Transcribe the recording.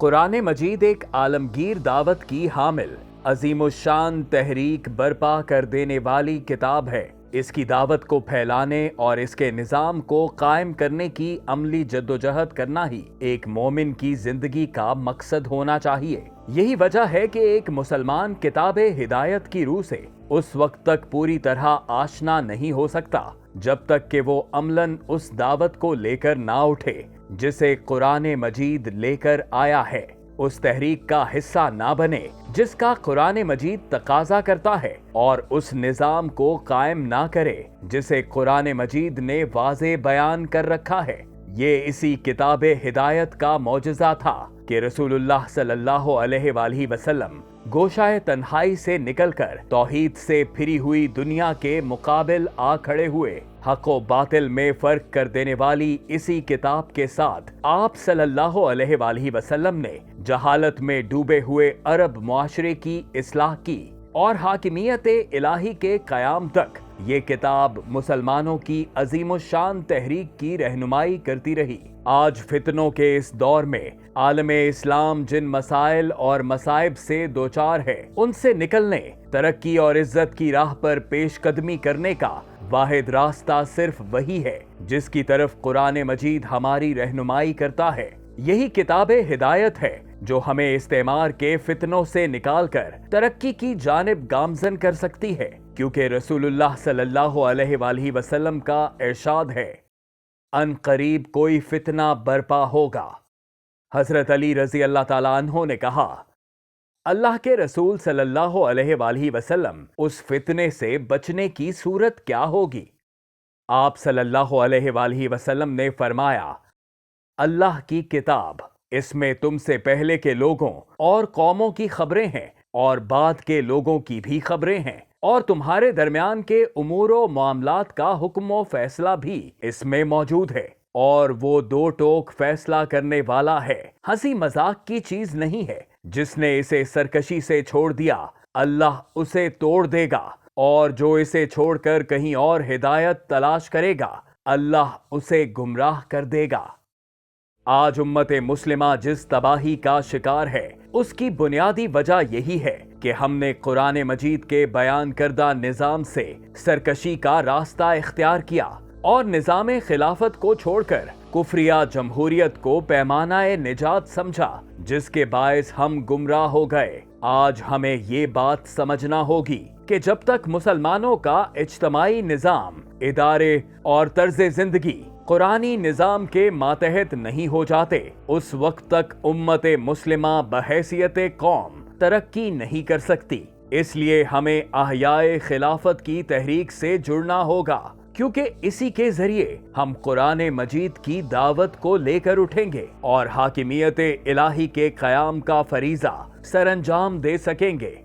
قرآن مجید ایک عالمگیر دعوت کی حامل عظیم الشان تحریک برپا کر دینے والی کتاب ہے۔ اس کی دعوت کو پھیلانے اور اس کے نظام کو قائم کرنے کی عملی جدوجہد کرنا ہی ایک مومن کی زندگی کا مقصد ہونا چاہیے۔ یہی وجہ ہے کہ ایک مسلمان کتاب ہدایت کی روح سے اس وقت تک پوری طرح آشنا نہیں ہو سکتا جب تک کہ وہ عملاً اس دعوت کو لے کر نہ اٹھے جسے قرآن مجید لے کر آیا ہے، اس تحریک کا حصہ نہ بنے جس کا قرآن مجید تقاضا کرتا ہے، اور اس نظام کو قائم نہ کرے جسے قرآن مجید نے واضح بیان کر رکھا ہے۔ یہ اسی کتاب ہدایت کا معجزہ تھا کہ رسول اللہ صلی اللہ علیہ وآلہ وسلم گوشائے تنہائی سے نکل کر توحید سے پھری ہوئی دنیا کے مقابل آ کھڑے ہوئے۔ حق و باطل میں فرق کر دینے والی اسی کتاب کے ساتھ آپ صلی اللہ علیہ وآلہ وسلم نے جہالت میں ڈوبے ہوئے عرب معاشرے کی اصلاح کی، اور حاکمیت الہی کے قیام تک یہ کتاب مسلمانوں کی عظیم الشان تحریک کی رہنمائی کرتی رہی۔ آج فتنوں کے اس دور میں عالم اسلام جن مسائل اور مصائب سے دوچار ہے، ان سے نکلنے، ترقی اور عزت کی راہ پر پیش قدمی کرنے کا واحد راستہ صرف وہی ہے جس کی طرف قرآن مجید ہماری رہنمائی کرتا ہے۔ یہی کتاب ہدایت ہے جو ہمیں استعمار کے فتنوں سے نکال کر ترقی کی جانب گامزن کر سکتی ہے، کیونکہ رسول اللہ صلی اللہ علیہ وآلہ وسلم کا ارشاد ہے، ان قریب کوئی فتنہ برپا ہوگا۔ حضرت علی رضی اللہ تعالیٰ عنہ نے کہا، اللہ کے رسول صلی اللہ علیہ وآلہ وسلم اس فتنے سے بچنے کی صورت کیا ہوگی؟ آپ صلی اللہ علیہ وآلہ وسلم نے فرمایا، اللہ کی کتاب، اس میں تم سے پہلے کے لوگوں اور قوموں کی خبریں ہیں اور بعد کے لوگوں کی بھی خبریں ہیں، اور تمہارے درمیان کے امور و معاملات کا حکم و فیصلہ بھی اس میں موجود ہے، اور وہ دو ٹوک فیصلہ کرنے والا ہے، ہنسی مذاق کی چیز نہیں ہے۔ جس نے اسے سرکشی سے چھوڑ دیا، اللہ اسے توڑ دے گا، اور جو اسے چھوڑ کر کہیں اور ہدایت تلاش کرے گا، اللہ اسے گمراہ کر دے گا۔ آج امت مسلمہ جس تباہی کا شکار ہے، اس کی بنیادی وجہ یہی ہے کہ ہم نے قرآن مجید کے بیان کردہ نظام سے سرکشی کا راستہ اختیار کیا اور نظام خلافت کو چھوڑ کر کفریہ جمہوریت کو پیمانہ نجات سمجھا، جس کے باعث ہم گمراہ ہو گئے۔ آج ہمیں یہ بات سمجھنا ہوگی کہ جب تک مسلمانوں کا اجتماعی نظام، ادارے اور طرز زندگی قرآنی نظام کے ماتحت نہیں ہو جاتے، اس وقت تک امت مسلمہ بحیثیت قوم ترقی نہیں کر سکتی۔ اس لیے ہمیں احیاء خلافت کی تحریک سے جڑنا ہوگا، کیونکہ اسی کے ذریعے ہم قرآن مجید کی دعوت کو لے کر اٹھیں گے اور حاکمیت الہی کے قیام کا فریضہ سر انجام دے سکیں گے۔